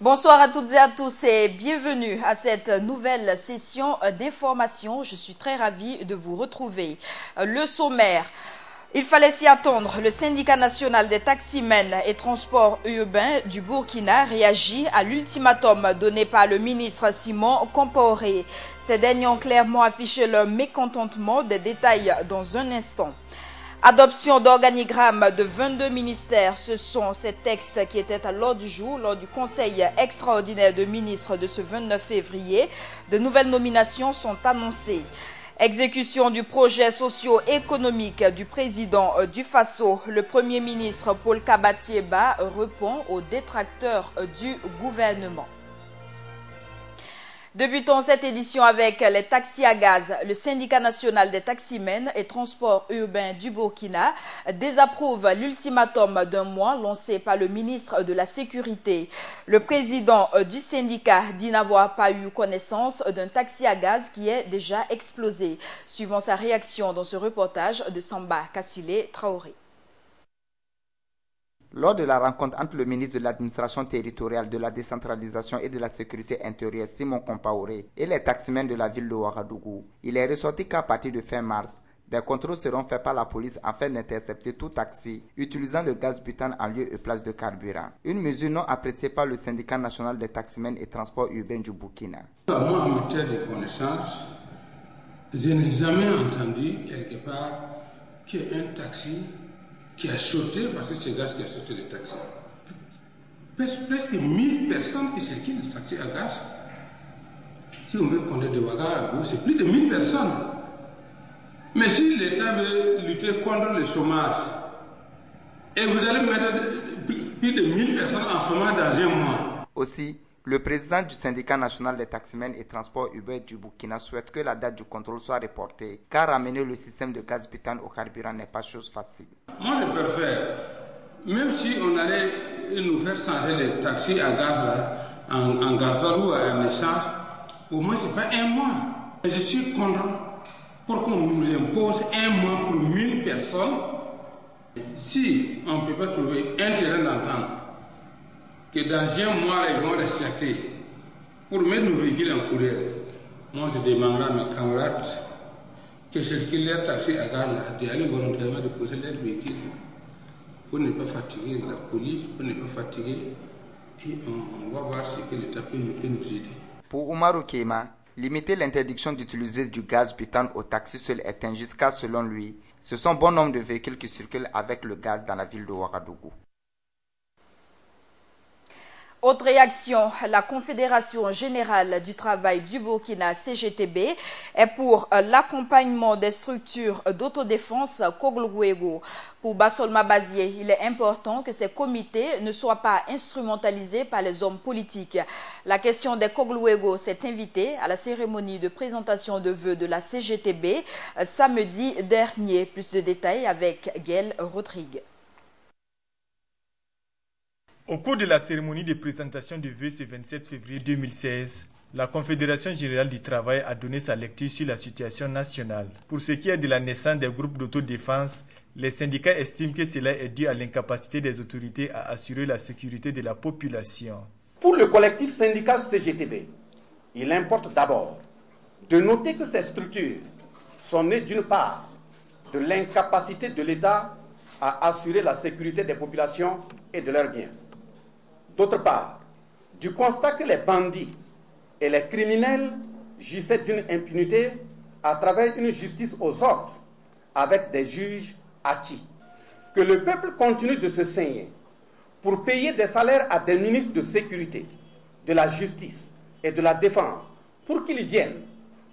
Bonsoir à toutes et à tous et bienvenue à cette nouvelle session d'information. Je suis très ravie de vous retrouver. Le sommaire. Il fallait s'y attendre. Le syndicat national des taximens et transports urbains du Burkina réagit à l'ultimatum donné par le ministre Simon Compaoré. Ces derniers ont clairement affiché leur mécontentement. Des détails dans un instant. Adoption d'organigramme de 22 ministères, ce sont ces textes qui étaient à l'ordre du jour lors du conseil extraordinaire de ministres de ce 29 février. De nouvelles nominations sont annoncées. Exécution du projet socio-économique du président du Faso. Le premier ministre Paul Kabatieba répond aux détracteurs du gouvernement. Débutons cette édition avec les taxis à gaz. Le syndicat national des taximens et transports urbains du Burkina désapprouve l'ultimatum d'un mois lancé par le ministre de la Sécurité. Le président du syndicat dit n'avoir pas eu connaissance d'un taxi à gaz qui est déjà explosé. Suivant sa réaction dans ce reportage de Samba Kassile Traoré. Lors de la rencontre entre le ministre de l'administration territoriale, de la décentralisation et de la sécurité intérieure, Simon Compaoré, et les taximens de la ville de Ouagadougou, il est ressorti qu'à partir de fin mars, des contrôles seront faits par la police afin d'intercepter tout taxi utilisant le gaz butane en lieu et place de carburant. Une mesure non appréciée par le syndicat national des taximens et transports urbains du Burkina. Moi, en matière de connaissances, je n'ai jamais entendu quelque part qu'il y ait un taxi qui a sauté, parce que c'est le gaz qui a sauté le taxi. Presque 1000 personnes qui circulent le taxi à gaz. Si on veut compter de Ouagadougou, c'est plus de 1000 personnes. Mais si l'État veut lutter contre le chômage, et vous allez mettre plus de 1000 personnes en chômage dans un mois. Aussi, le président du syndicat national des taximens et transports urbains du Burkina souhaite que la date du contrôle soit reportée, car ramener le système de gaz butane au carburant n'est pas chose facile. Moi, je préfère, même si on allait nous faire changer les taxis à gaz là, en gazole ou en échange, au moins c'est pas un mois. Je suis contre pour qu'on nous impose un mois pour 1000 personnes. Si on ne peut pas trouver un terrain d'entente, que dans un mois, ils vont respecter pour mettre nos véhicules en fourrière. Moi, je demanderai à mes camarades que circulent les taxis à gaz d'aller volontairement déposer leurs véhicules pour ne pas fatiguer la police, pour ne pas fatiguer, et on va voir ce que l'État peut nous aider. Pour Oumarou Keima, limiter l'interdiction d'utiliser du gaz butane au taxi seul est injuste car selon lui, ce sont bon nombre de véhicules qui circulent avec le gaz dans la ville de Ouagadougou. Autre réaction, la Confédération générale du travail du Burkina, CGTB, est pour l'accompagnement des structures d'autodéfense Koglouego. Pour Bassolma Bazier, il est important que ces comités ne soient pas instrumentalisés par les hommes politiques. La question des Koglouego s'est invitée à la cérémonie de présentation de vœux de la CGTB samedi dernier. Plus de détails avec Gaël Rodrigue. Au cours de la cérémonie de présentation de vœux ce 27 février 2016, la Confédération générale du travail a donné sa lecture sur la situation nationale. Pour ce qui est de la naissance des groupes d'autodéfense, les syndicats estiment que cela est dû à l'incapacité des autorités à assurer la sécurité de la population. Pour le collectif syndical CGTB, il importe d'abord de noter que ces structures sont nées d'une part de l'incapacité de l'État à assurer la sécurité des populations et de leurs biens. D'autre part, du constat que les bandits et les criminels jouissaient d'une impunité à travers une justice aux ordres avec des juges acquis. Que le peuple continue de se saigner pour payer des salaires à des ministres de sécurité, de la justice et de la défense pour qu'ils viennent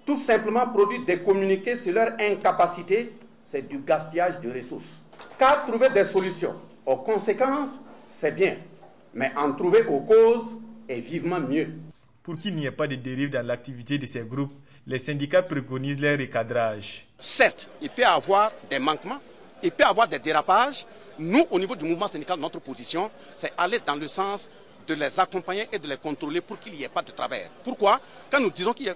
tout simplement produire des communiqués sur leur incapacité, c'est du gaspillage de ressources. Car trouver des solutions aux conséquences, c'est bien. Mais en trouver aux causes est vivement mieux. Pour qu'il n'y ait pas de dérive dans l'activité de ces groupes, les syndicats préconisent leur recadrage. Certes, il peut y avoir des manquements, il peut y avoir des dérapages. Nous, au niveau du mouvement syndical, notre position, c'est aller dans le sens de les accompagner et de les contrôler pour qu'il n'y ait pas de travers. Pourquoi? Quand nous disons qu'il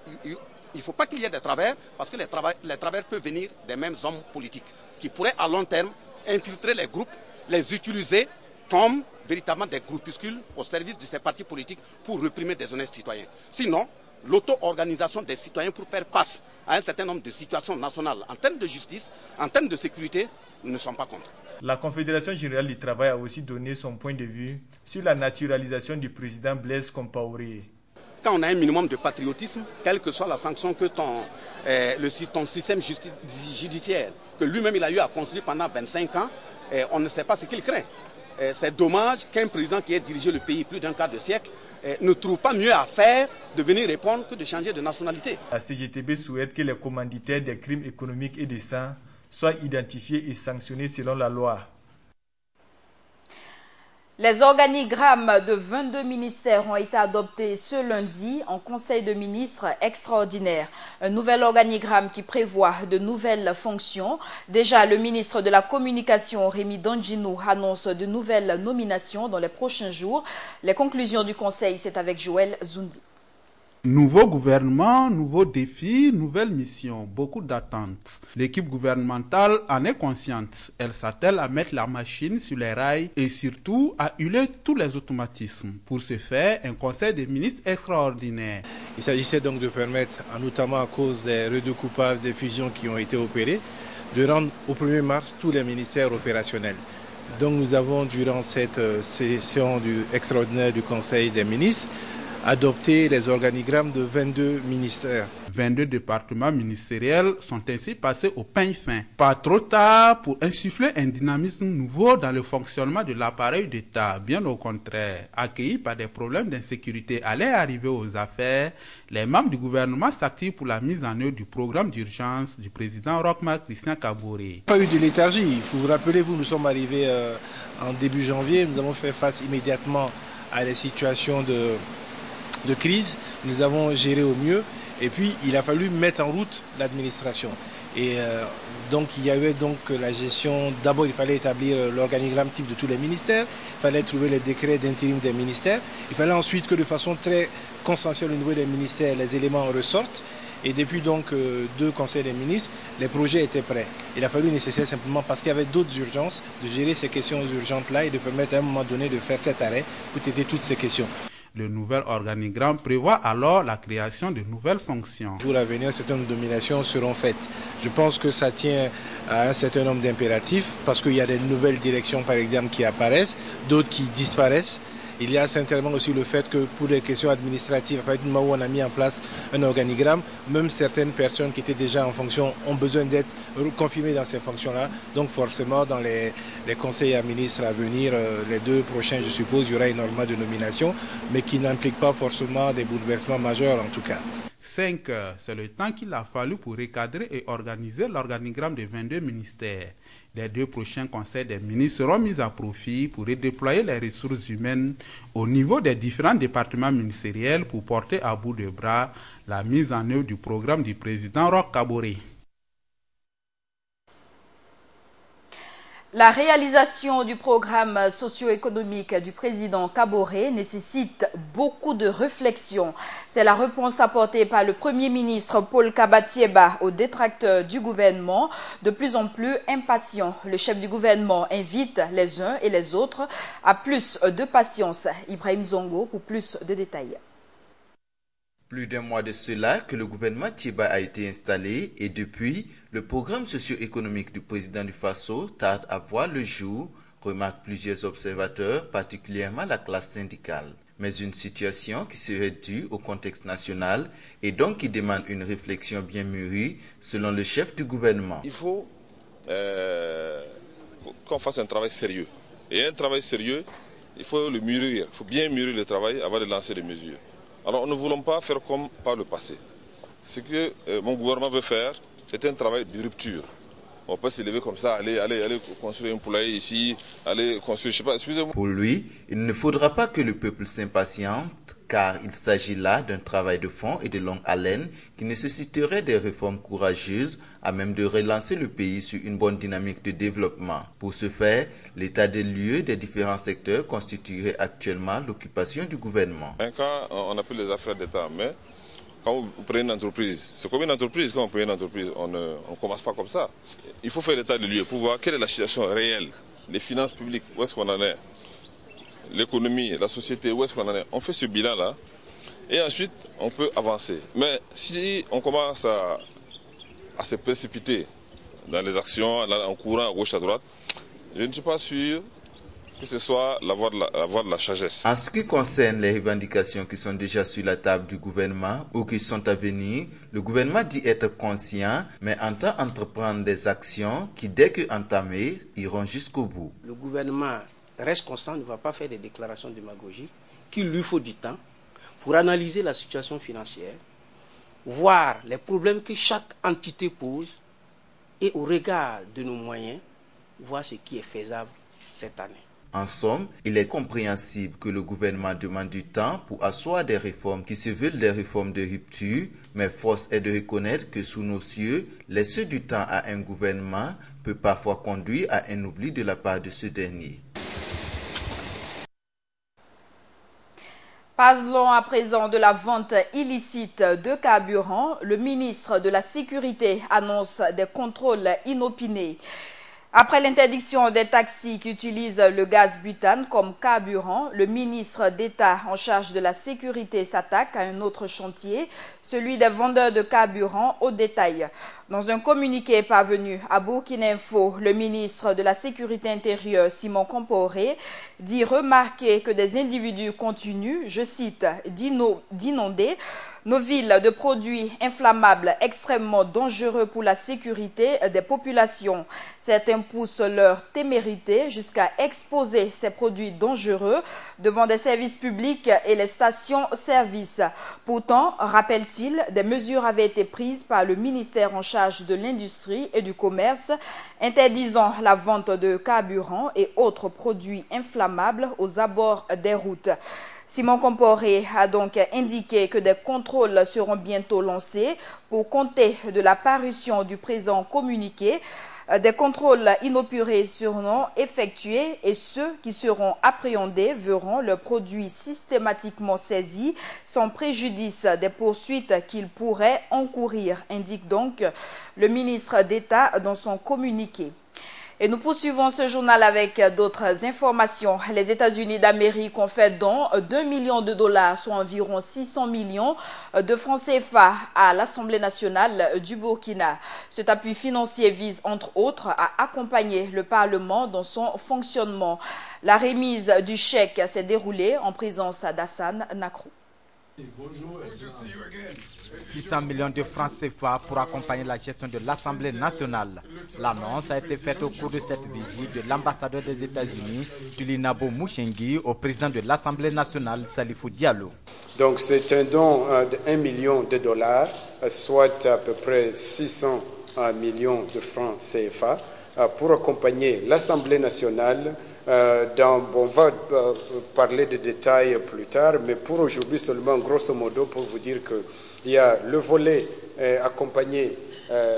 ne faut pas qu'il y ait de travers, parce que les travers peuvent venir des mêmes hommes politiques qui pourraient à long terme infiltrer les groupes, les utiliser comme véritablement des groupuscules au service de ces partis politiques pour réprimer des honnêtes citoyens. Sinon, l'auto-organisation des citoyens pour faire face à un certain nombre de situations nationales en termes de justice, en termes de sécurité, nous ne sommes pas contre. La Confédération générale du travail a aussi donné son point de vue sur la naturalisation du président Blaise Compaoré. Quand on a un minimum de patriotisme, quelle que soit la sanction que ton système judiciaire, que lui-même il a eu à construire pendant 25 ans, on ne sait pas ce qu'il craint. C'est dommage qu'un président qui ait dirigé le pays plus d'un quart de siècle ne trouve pas mieux à faire de venir répondre que de changer de nationalité. La CGTB souhaite que les commanditaires des crimes économiques et des sang soient identifiés et sanctionnés selon la loi. Les organigrammes de 22 ministères ont été adoptés ce lundi en Conseil de ministres extraordinaire. Un nouvel organigramme qui prévoit de nouvelles fonctions. Déjà, le ministre de la Communication, Rémi Danginou, annonce de nouvelles nominations dans les prochains jours. Les conclusions du Conseil, c'est avec Joël Zoundi. Nouveau gouvernement, nouveaux défis, nouvelles missions, beaucoup d'attentes. L'équipe gouvernementale en est consciente. Elle s'attelle à mettre la machine sur les rails et surtout à huiler tous les automatismes. Pour ce faire, un conseil des ministres extraordinaire. Il s'agissait donc de permettre, notamment à cause des redécoupages, des fusions qui ont été opérées, de rendre au 1er mars tous les ministères opérationnels. Donc nous avons, durant cette session extraordinaire du Conseil des ministres, adopter les organigrammes de 22 ministères. 22 départements ministériels sont ainsi passés au peigne fin. Pas trop tard pour insuffler un dynamisme nouveau dans le fonctionnement de l'appareil d'État. Bien au contraire, accueillis par des problèmes d'insécurité allaient arriver aux affaires, les membres du gouvernement s'activent pour la mise en œuvre du programme d'urgence du président Roch-Marc Christian Kaboré. Pas eu de léthargie. Il faut vous rappeler, nous sommes arrivés en début janvier. Nous avons fait face immédiatement à des situations de crise, nous avons géré au mieux et puis il a fallu mettre en route l'administration. Et donc il y avait donc la gestion, d'abord il fallait établir l'organigramme type de tous les ministères, il fallait trouver les décrets d'intérim des ministères, il fallait ensuite que de façon très consensuelle au niveau des ministères, les éléments ressortent. Et depuis donc 2 conseils des ministres, les projets étaient prêts. Il a fallu nécessaire simplement parce qu'il y avait d'autres urgences, de gérer ces questions urgentes-là et de permettre à un moment donné de faire cet arrêt pour traiter toutes ces questions. Le nouvel organigramme prévoit alors la création de nouvelles fonctions. Pour l'avenir, certaines nominations seront faites. Je pense que ça tient à un certain nombre d'impératifs parce qu'il y a des nouvelles directions, par exemple, qui apparaissent, d'autres qui disparaissent. Il y a certainement aussi le fait que pour les questions administratives, à partir du moment où on a mis en place un organigramme, même certaines personnes qui étaient déjà en fonction ont besoin d'être confirmées dans ces fonctions-là. Donc forcément, dans les conseils à ministres à venir, les 2 prochains, je suppose, il y aura énormément de nominations, mais qui n'impliquent pas forcément des bouleversements majeurs en tout cas. 5 heures, c'est le temps qu'il a fallu pour recadrer et organiser l'organigramme des 22 ministères. Les 2 prochains conseils des ministres seront mis à profit pour redéployer les ressources humaines au niveau des différents départements ministériels pour porter à bout de bras la mise en œuvre du programme du président Roch Kaboré. La réalisation du programme socio-économique du président Kaboré nécessite beaucoup de réflexion. C'est la réponse apportée par le Premier ministre Paul Kabatieba aux détracteurs du gouvernement, de plus en plus impatients. Le chef du gouvernement invite les uns et les autres à plus de patience. Ibrahim Zongo pour plus de détails. Plus d'un mois de cela que le gouvernement Tieba a été installé et depuis, le programme socio-économique du président du Faso tarde à voir le jour, remarquent plusieurs observateurs, particulièrement la classe syndicale. Mais une situation qui serait due au contexte national et donc qui demande une réflexion bien mûrie selon le chef du gouvernement. Il faut qu'on fasse un travail sérieux. Et un travail sérieux, il faut le mûrir, il faut bien mûrir le travail avant de lancer des mesures. Alors nous ne voulons pas faire comme par le passé. Ce que mon gouvernement veut faire, c'est un travail de rupture. On peut se lever comme ça, aller construire un poulailler ici, aller construire, je sais pas, excusez-moi. Pour lui, il ne faudra pas que le peuple s'impatiente, car il s'agit là d'un travail de fond et de longue haleine qui nécessiterait des réformes courageuses à même de relancer le pays sur une bonne dynamique de développement. Pour ce faire, l'état des lieux des différents secteurs constituerait actuellement l'occupation du gouvernement. Quand on appelle les affaires d'État, mais quand vous prenez une entreprise, c'est comme une entreprise, quand on prend une entreprise, on ne commence pas comme ça. Il faut faire l'état des lieux pour voir quelle est la situation réelle, les finances publiques, où est-ce qu'on en est. l'économie, la société, où est-ce qu'on en est. On fait ce bilan-là et ensuite on peut avancer. Mais si on commence à se précipiter dans les actions, en courant à gauche, à droite, je ne suis pas sûr que ce soit la voie de la sagesse. En ce qui concerne les revendications qui sont déjà sur la table du gouvernement ou qui sont à venir, le gouvernement dit être conscient, mais entend entreprendre des actions qui, dès que entamées, iront jusqu'au bout. Le gouvernement reste constant, ne va pas faire des déclarations démagogiques, qu'il lui faut du temps pour analyser la situation financière, voir les problèmes que chaque entité pose et au regard de nos moyens, voir ce qui est faisable cette année. En somme, il est compréhensible que le gouvernement demande du temps pour asseoir des réformes qui se veulent des réformes de rupture, mais force est de reconnaître que sous nos cieux, laisser du temps à un gouvernement peut parfois conduire à un oubli de la part de ce dernier. Parlons à présent de la vente illicite de carburant. Le ministre de la Sécurité annonce des contrôles inopinés. Après l'interdiction des taxis qui utilisent le gaz butane comme carburant, le ministre d'État en charge de la sécurité s'attaque à un autre chantier, celui des vendeurs de carburant au détail. Dans un communiqué parvenu à Burkina Info, le ministre de la Sécurité intérieure, Simon Komporé, dit remarquer que des individus continuent, je cite, d'inonder nos villes de produits inflammables extrêmement dangereux pour la sécurité des populations. Certains poussent leur témérité jusqu'à exposer ces produits dangereux devant des services publics et les stations-service. Pourtant, rappelle-t-il, des mesures avaient été prises par le ministère en charge de l'industrie et du commerce, interdisant la vente de carburant et autres produits inflammables aux abords des routes. Simon Komporé a donc indiqué que des contrôles seront bientôt lancés pour compter de la parution du présent communiqué. Des contrôles inopérés seront effectués et ceux qui seront appréhendés verront leurs produits systématiquement saisis sans préjudice des poursuites qu'ils pourraient encourir, indique donc le ministre d'État dans son communiqué. Et nous poursuivons ce journal avec d'autres informations. Les États-Unis d'Amérique ont fait don 2 millions de dollars, soit environ 600 millions de francs CFA à l'Assemblée nationale du Burkina. Cet appui financier vise, entre autres, à accompagner le Parlement dans son fonctionnement. La remise du chèque s'est déroulée en présence d'Hassane Nakrou. Bonjour. 600 millions de francs CFA pour accompagner la gestion de l'Assemblée nationale. L'annonce a été faite au cours de cette visite de l'ambassadeur des États-Unis, Tulinabo Mouchengi, au président de l'Assemblée nationale, Salifou Diallo. Donc c'est un don de 1 million de dollars, soit à peu près 600 millions de francs CFA, pour accompagner l'Assemblée nationale. On va parler de détails plus tard, mais pour aujourd'hui seulement, grosso modo, pour vous dire qu'il y a le volet accompagner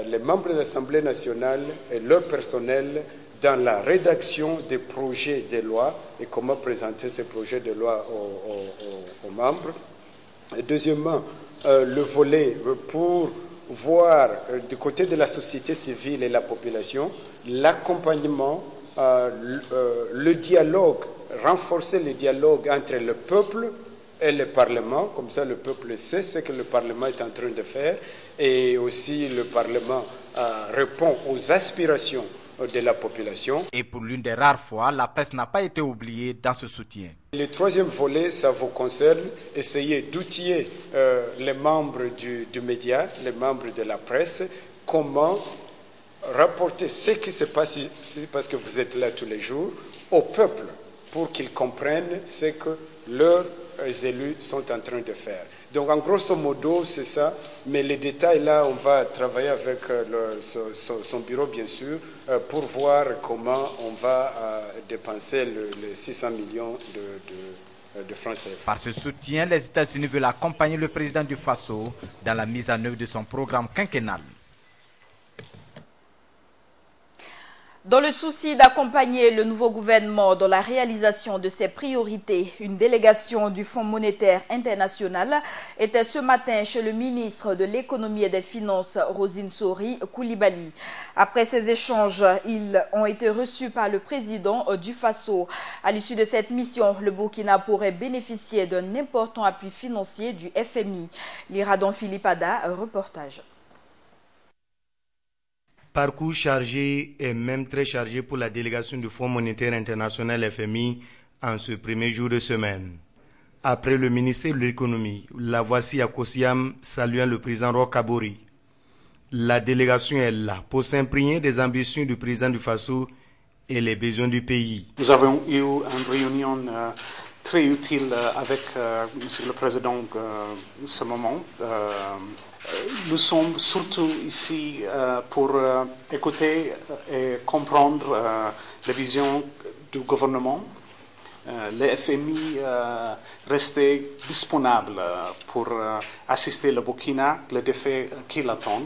les membres de l'Assemblée nationale et leur personnel dans la rédaction des projets de loi et comment présenter ces projets de loi aux membres. Et deuxièmement, le volet pour voir du côté de la société civile et la population l'accompagnement, le dialogue, renforcer le dialogue entre le peuple et le Parlement, comme ça le peuple sait ce que le Parlement est en train de faire et aussi le Parlement répond aux aspirations de la population. Et pour l'une des rares fois, la presse n'a pas été oubliée dans ce soutien. Le troisième volet, ça vous concerne, essayer d'outiller les membres du média, les membres de la presse, comment rapporter ce qui se passe ici, parce que vous êtes là tous les jours, au peuple, pour qu'ils comprennent ce que leurs élus sont en train de faire. Donc, en grosso modo, c'est ça. Mais les détails, là, on va travailler avec son bureau, bien sûr, pour voir comment on va dépenser les 600 millions de francs CFA. Par ce soutien, les États-Unis veulent accompagner le président du Faso dans la mise en œuvre de son programme quinquennal. Dans le souci d'accompagner le nouveau gouvernement dans la réalisation de ses priorités, une délégation du Fonds monétaire international était ce matin chez le ministre de l'Économie et des Finances, Rosine Sori Koulibaly. Après ces échanges, ils ont été reçus par le président du Faso. À l'issue de cette mission, le Burkina pourrait bénéficier d'un important appui financier du FMI. L'Iradon Philippe Ada, reportage. Parcours chargé et même très chargé pour la délégation du Fonds monétaire international FMI en ce premier jour de semaine. Après le ministère de l'économie, la voici à Kosiam saluant le président Roch-Kabore. La délégation est là pour s'imprégner des ambitions du président du Faso et les besoins du pays. Nous avons eu une réunion très utile avec Monsieur le Président ce moment. Nous sommes surtout ici pour écouter et comprendre les visions du gouvernement. Le FMI restait disponible pour assister le Burkina, le défi qui l'attend.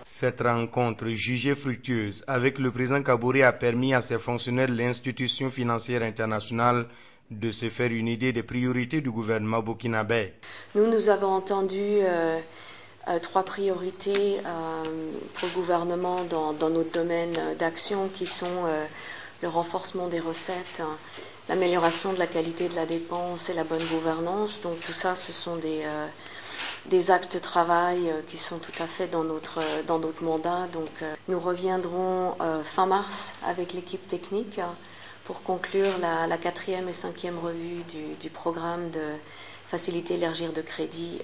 Cette rencontre jugée fructueuse avec le président Kabore a permis à ses fonctionnaires de l'institution financière internationale de se faire une idée des priorités du gouvernement burkinabé. Nous avons entendu 3 priorités pour le gouvernement dans notre domaine d'action qui sont le renforcement des recettes, l'amélioration de la qualité de la dépense et la bonne gouvernance. Donc tout ça, ce sont des axes de travail qui sont tout à fait dans notre mandat. Donc nous reviendrons fin mars avec l'équipe technique pour conclure la 4e et 5e revue du programme de faciliter l'élargir de crédit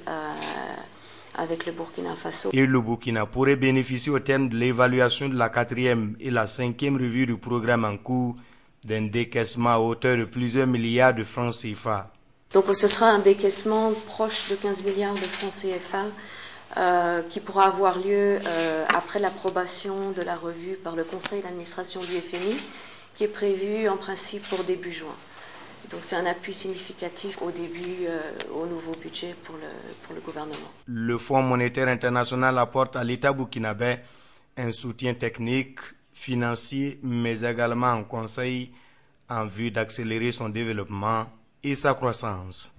avec le Burkina Faso. Et le Burkina pourrait bénéficier au terme de l'évaluation de la 4e et la 5e revue du programme en cours d'un décaissement à hauteur de plusieurs milliards de francs CFA. Donc ce sera un décaissement proche de 15 milliards de francs CFA qui pourra avoir lieu après l'approbation de la revue par le conseil d'administration du FMI qui est prévu en principe pour début juin. Donc c'est un appui significatif au début au nouveau budget pour le gouvernement. Le Fonds monétaire international apporte à l'État burkinabé un soutien technique, financier, mais également en conseil en vue d'accélérer son développement et sa croissance.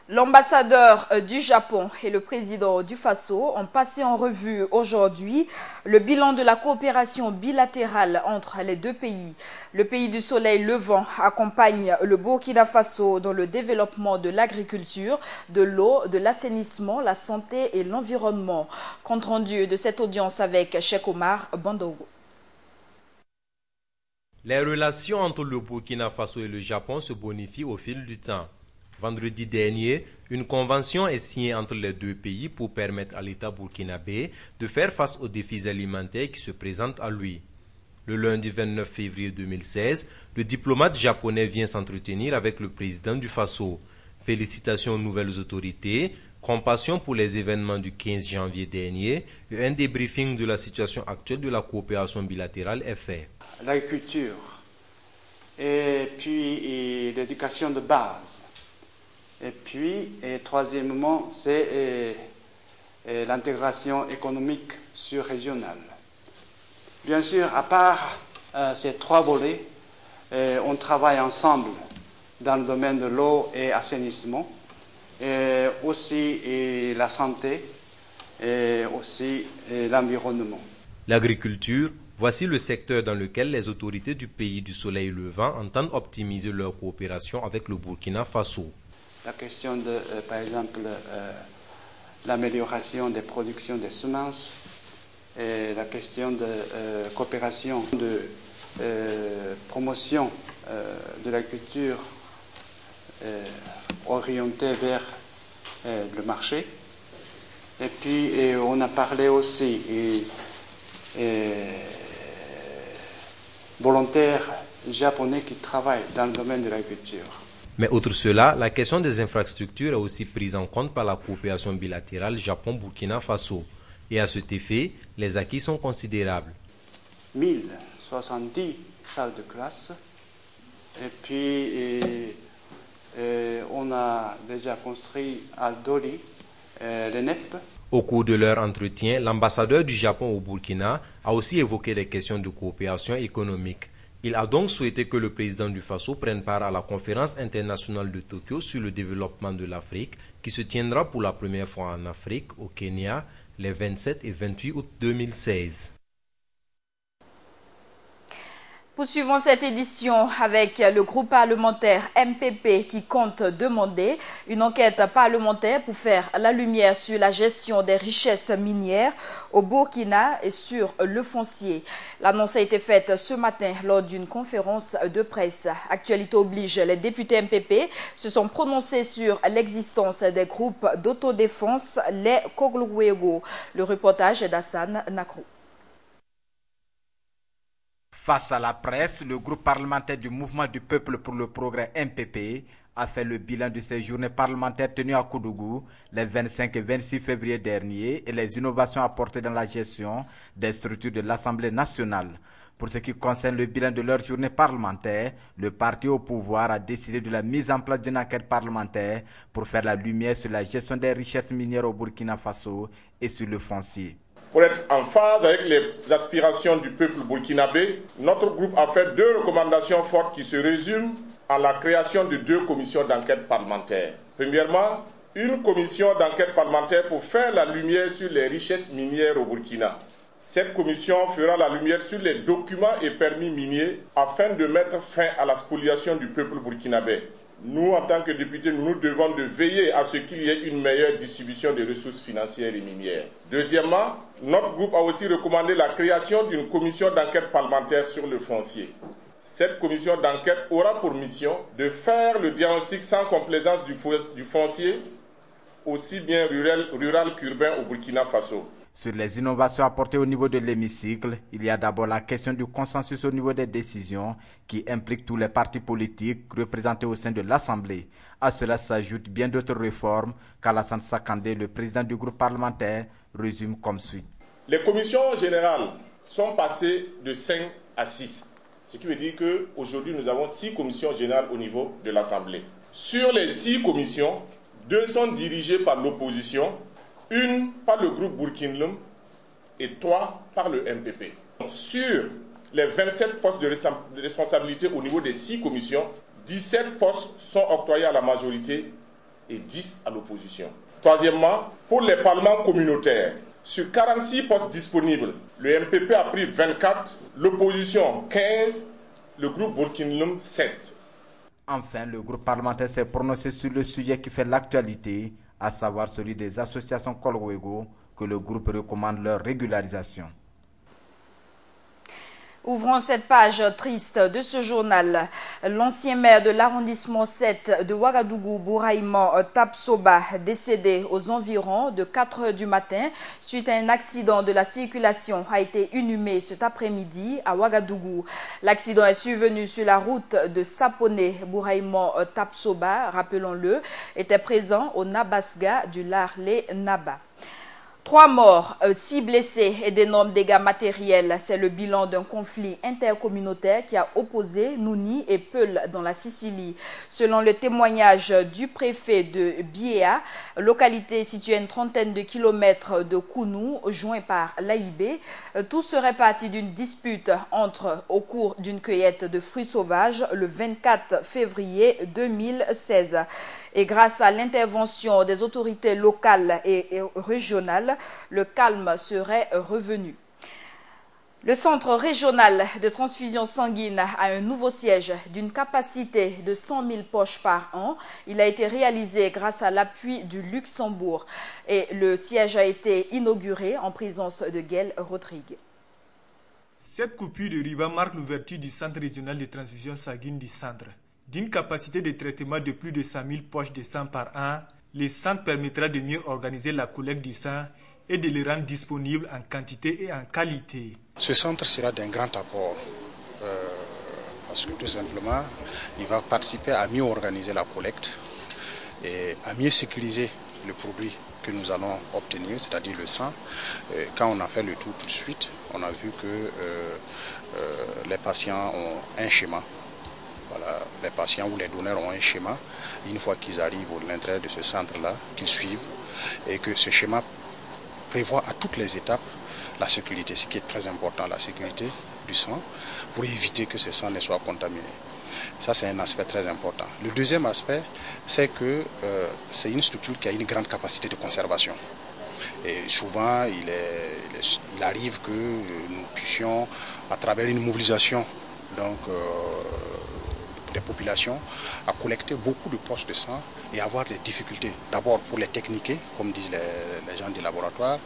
L'ambassadeur du Japon et le président du Faso ont passé en revue aujourd'hui le bilan de la coopération bilatérale entre les deux pays. Le pays du soleil levant accompagne le Burkina Faso dans le développement de l'agriculture, de l'eau, de l'assainissement, la santé et l'environnement. Compte rendu de cette audience avec Cheikh Omar Bandogo. Les relations entre le Burkina Faso et le Japon se bonifient au fil du temps. Vendredi dernier, une convention est signée entre les deux pays pour permettre à l'État burkinabé de faire face aux défis alimentaires qui se présentent à lui. Le lundi 29 février 2016, le diplomate japonais vient s'entretenir avec le président du Faso. Félicitations aux nouvelles autorités, compassion pour les événements du 15 janvier dernier et un débriefing de la situation actuelle de la coopération bilatérale est fait. L'agriculture et puis l'éducation de base. Et puis, troisièmement, c'est l'intégration économique sur-régionale. Bien sûr, à part ces 3 volets, on travaille ensemble dans le domaine de l'eau et assainissement, et aussi la santé, et aussi l'environnement. L'agriculture, voici le secteur dans lequel les autorités du pays du soleil levant entendent optimiser leur coopération avec le Burkina Faso. La question de, par exemple, l'amélioration des productions des semences, et la question de coopération, de promotion de la culture orientée vers le marché. Et puis, on a parlé aussi volontaires japonais qui travaillent dans le domaine de l'agriculture. Mais outre cela, la question des infrastructures est aussi prise en compte par la coopération bilatérale Japon-Burkina Faso. Et à cet effet, les acquis sont considérables. 1070 salles de classe. Et puis, on a déjà construit à Doli l'ENEP. Au cours de leur entretien, l'ambassadeur du Japon au Burkina a aussi évoqué les questions de coopération économique. Il a donc souhaité que le président du Faso prenne part à la conférence internationale de Tokyo sur le développement de l'Afrique, qui se tiendra pour la première fois en Afrique, au Kenya, les 27 et 28 août 2016. Poursuivons cette édition avec le groupe parlementaire MPP qui compte demander une enquête parlementaire pour faire la lumière sur la gestion des richesses minières au Burkina et sur le foncier. L'annonce a été faite ce matin lors d'une conférence de presse. Actualité oblige, les députés MPP se sont prononcés sur l'existence des groupes d'autodéfense, les Kogluwego. Le reportage d'Hassan Nakrou. Face à la presse, le groupe parlementaire du Mouvement du Peuple pour le Progrès MPP a fait le bilan de ces journées parlementaires tenues à Koudougou les 25 et 26 février dernier et les innovations apportées dans la gestion des structures de l'Assemblée nationale. Pour ce qui concerne le bilan de leur journée parlementaire, le parti au pouvoir a décidé de la mise en place d'une enquête parlementaire pour faire la lumière sur la gestion des richesses minières au Burkina Faso et sur le foncier. Pour être en phase avec les aspirations du peuple burkinabé, notre groupe a fait 2 recommandations fortes qui se résument en la création de 2 commissions d'enquête parlementaire. Premièrement, une commission d'enquête parlementaire pour faire la lumière sur les richesses minières au Burkina. Cette commission fera la lumière sur les documents et permis miniers afin de mettre fin à la spoliation du peuple burkinabé. Nous, en tant que députés, nous devons de veiller à ce qu'il y ait une meilleure distribution des ressources financières et minières. Deuxièmement, notre groupe a aussi recommandé la création d'une commission d'enquête parlementaire sur le foncier. Cette commission d'enquête aura pour mission de faire le diagnostic sans complaisance du foncier, aussi bien rural qu'urbain au Burkina Faso. Sur les innovations apportées au niveau de l'hémicycle, il y a d'abord la question du consensus au niveau des décisions qui implique tous les partis politiques représentés au sein de l'Assemblée. À cela s'ajoutent bien d'autres réformes qu'Alassane Sakandé, le président du groupe parlementaire, résume comme suit. Les commissions générales sont passées de 5 à 6, ce qui veut dire qu'aujourd'hui nous avons 6 commissions générales au niveau de l'Assemblée. Sur les 6 commissions, 2 sont dirigées par l'opposition, 1 par le groupe Burkinlum et 3 par le MPP. Sur les 27 postes de responsabilité au niveau des 6 commissions, 17 postes sont octroyés à la majorité et 10 à l'opposition. Troisièmement, pour les parlements communautaires, sur 46 postes disponibles, le MPP a pris 24, l'opposition 15, le groupe Burkinlum 7. Enfin, le groupe parlementaire s'est prononcé sur le sujet qui fait l'actualité, à savoir celui des associations Kolwego, que le groupe recommande leur régularisation. Ouvrons cette page triste de ce journal. L'ancien maire de l'arrondissement 7 de Ouagadougou, Bouraïman Tapsoba, décédé aux environs de 4 h du matin suite à un accident de la circulation, a été inhumé cet après-midi à Ouagadougou. L'accident est survenu sur la route de Saponé. Bouraïman Tapsoba, rappelons-le, était présent au Nabasga du Larlé-Naba. 3 morts, 6 blessés et d'énormes dégâts matériels. C'est le bilan d'un conflit intercommunautaire qui a opposé Nouni et Peul dans la Sicile. Selon le témoignage du préfet de Biéa, localité située à une trentaine de kilomètres de Kounou, joint par l'AIB, tout serait parti d'une dispute au cours d'une cueillette de fruits sauvages le 24 février 2016. Et grâce à l'intervention des autorités locales et régionales, le calme serait revenu. Le centre régional de transfusion sanguine a un nouveau siège d'une capacité de 100 000 poches par an. Il a été réalisé grâce à l'appui du Luxembourg et le siège a été inauguré en présence de Gaël Rodrigue. Cette coupure de ruban marque l'ouverture du centre régional de transfusion sanguine du centre. D'une capacité de traitement de plus de 100 000 poches de sang par an, le centre permettra de mieux organiser la collecte du sang et de le rendre disponible en quantité et en qualité. Ce centre sera d'un grand apport parce que tout simplement, il va participer à mieux organiser la collecte et à mieux sécuriser le produit que nous allons obtenir, c'est-à-dire le sang. Quand on a fait le tour tout de suite, on a vu que les patients ont un schéma. Voilà, les patients ou les donneurs ont un schéma. Une fois qu'ils arrivent à l'intérieur de ce centre-là, qu'ils suivent et que ce schéma prévoit à toutes les étapes la sécurité, ce qui est très important, la sécurité du sang, pour éviter que ce sang ne soit contaminé. Ça, c'est un aspect très important. Le deuxième aspect, c'est que c'est une structure qui a une grande capacité de conservation. Et souvent, il arrive que nous puissions, à travers une mobilisation des populations, à collecter beaucoup de poches de sang et avoir des difficultés. D'abord pour les techniquer, comme disent les gens du laboratoire,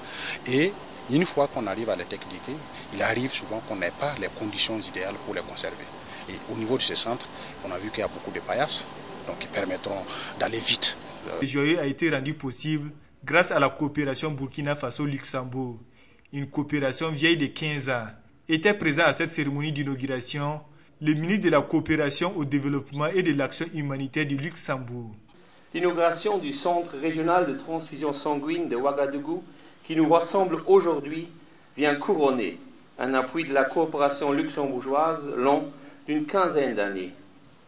et une fois qu'on arrive à les techniquer, il arrive souvent qu'on n'ait pas les conditions idéales pour les conserver. Et au niveau de ce centre, on a vu qu'il y a beaucoup de paillasses, donc qui permettront d'aller vite. Le joyeux a été rendu possible grâce à la coopération Burkina Faso-Luxembourg, une coopération vieille de 15 ans. Était présent à cette cérémonie d'inauguration le ministre de la coopération au développement et de l'action humanitaire du Luxembourg. L'inauguration du centre régional de transfusion sanguine de Ouagadougou, qui nous rassemble aujourd'hui, vient couronner un appui de la coopération luxembourgeoise long d'une quinzaine d'années,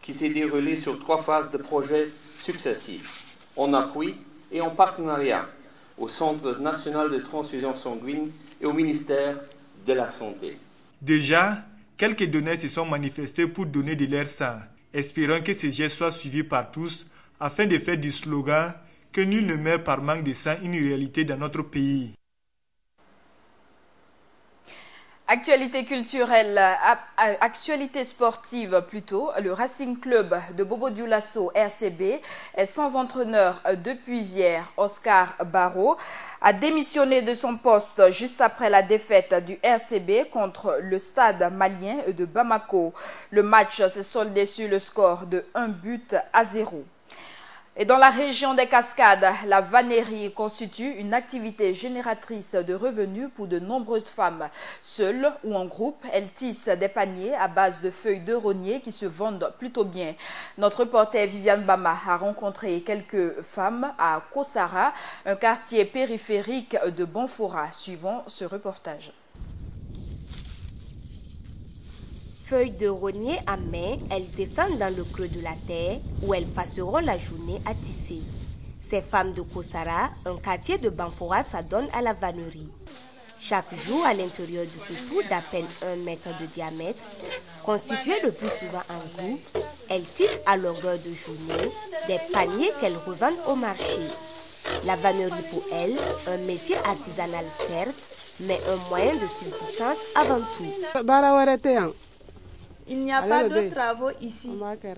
qui s'est déroulé sur 3 phases de projets successifs, en appui et en partenariat au Centre national de transfusion sanguine et au ministère de la Santé. Déjà, quelques donneurs se sont manifestés pour donner de leur sang, espérant que ces gestes soient suivis par tous afin de faire du slogan « Que nul ne meurt par manque de sang » une réalité dans notre pays. Actualité culturelle, actualité sportive plutôt, le Racing Club de Bobo Dioulasso RCB est sans entraîneur depuis hier. Oscar Barrault a démissionné de son poste juste après la défaite du RCB contre le stade malien de Bamako. Le match s'est soldé sur le score de 1-0. Et dans la région des Cascades, la vannerie constitue une activité génératrice de revenus pour de nombreuses femmes. Seules ou en groupe, elles tissent des paniers à base de feuilles de rognier qui se vendent plutôt bien. Notre reporter Viviane Bama a rencontré quelques femmes à Kosara, un quartier périphérique de Banfora. Suivons ce reportage. Feuilles de rognier à main, elles descendent dans le creux de la terre où elles passeront la journée à tisser. Ces femmes de Kosara, un quartier de Banfora, s'adonnent à la vannerie. Chaque jour, à l'intérieur de ce trou d'à peine 1 mètre de diamètre, constitué le plus souvent en groupe, elles tissent à longueur de journée des paniers qu'elles revendent au marché. La vannerie pour elles, un métier artisanal certes, mais un moyen de subsistance avant tout. Il n'y a pas de travaux ici.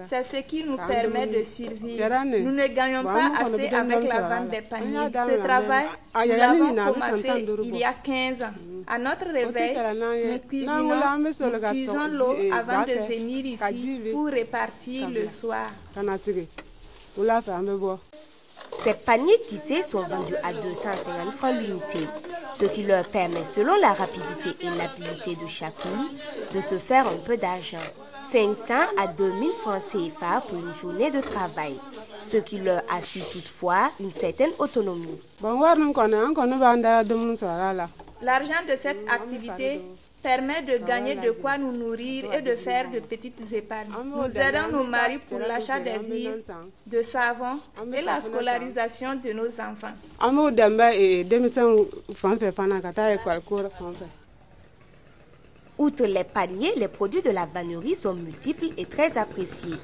C'est ce qui nous permet de survivre. Nous ne gagnons pas assez avec la vente des paniers. Ce travail, nous l'avons commencé il y a 15 ans. À notre réveil, nous cuisons l'eau avant de venir ici pour répartir le soir. Ces paniers tissés sont vendus à 250 francs l'unité, ce qui leur permet, selon la rapidité et l'habileté de chacune, de se faire un peu d'argent. 500 à 2000 francs CFA pour une journée de travail, ce qui leur assure toutefois une certaine autonomie. L'argent de cette activité permet de gagner de quoi nous nourrir et de faire de petites épargnes. Nous aidons nos maris pour l'achat des vivres, de savon et la scolarisation de nos enfants. Outre les paniers, les produits de la vannerie sont multiples et très appréciés,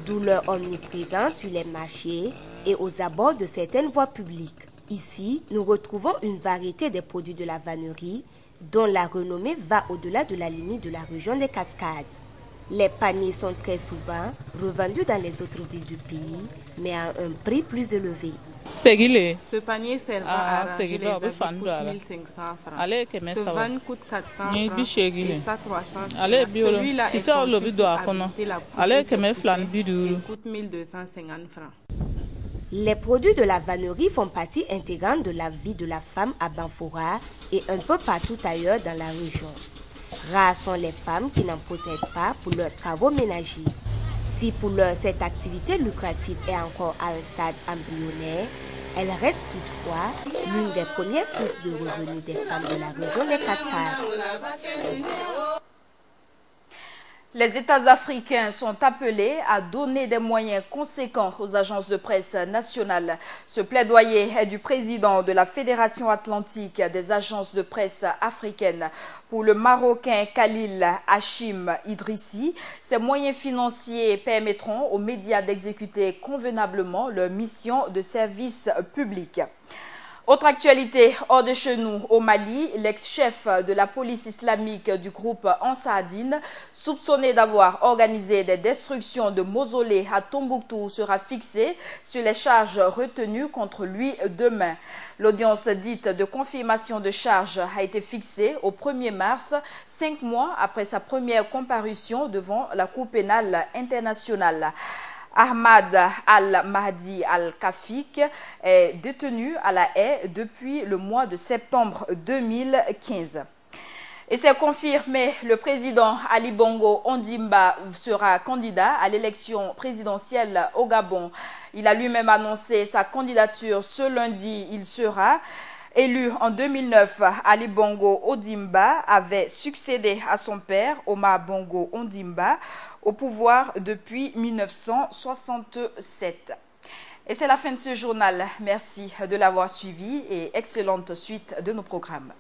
d'où leur omniprésence sur les marchés et aux abords de certaines voies publiques. Ici, nous retrouvons une variété des produits de la vannerie dont la renommée va au-delà de la limite de la région des Cascades. Les paniers sont très souvent revendus dans les autres villes du pays, mais à un prix plus élevé. Ce panier servant à arranger les habits coûte 1500 francs. Ce van coûte 400 francs et ça 300 francs. Celui-là est conçu pour habiter la cour et coûte 1250 francs. Les produits de la vannerie font partie intégrante de la vie de la femme à Banfora et un peu partout ailleurs dans la région. Rares sont les femmes qui n'en possèdent pas pour leurs travaux ménagers. Si pour leur cette activité lucrative est encore à un stade embryonnaire, elle reste toutefois l'une des premières sources de revenus des femmes de la région des Cascades. Les États africains sont appelés à donner des moyens conséquents aux agences de presse nationales. Ce plaidoyer est du président de la Fédération atlantique des agences de presse africaines pour le Marocain Khalil Hachim Idrissi. Ces moyens financiers permettront aux médias d'exécuter convenablement leur mission de service public. Autre actualité, hors de chez nous, au Mali, l'ex-chef de la police islamique du groupe Ansar-Dine, soupçonné d'avoir organisé des destructions de mausolées à Tombouctou, sera fixé sur les charges retenues contre lui demain. L'audience dite de confirmation de charges a été fixée au 1er mars, 5 mois après sa première comparution devant la Cour pénale internationale. Ahmad Al-Mahdi Al-Kafik est détenu à La Haye depuis le mois de septembre 2015. Et c'est confirmé, le président Ali Bongo Ondimba sera candidat à l'élection présidentielle au Gabon. Il a lui-même annoncé sa candidature ce lundi. Il sera élu en 2009. Ali Bongo Ondimba avait succédé à son père, Omar Bongo Ondimba, au pouvoir depuis 1967. Et c'est la fin de ce journal. Merci de l'avoir suivi et excellente suite de nos programmes.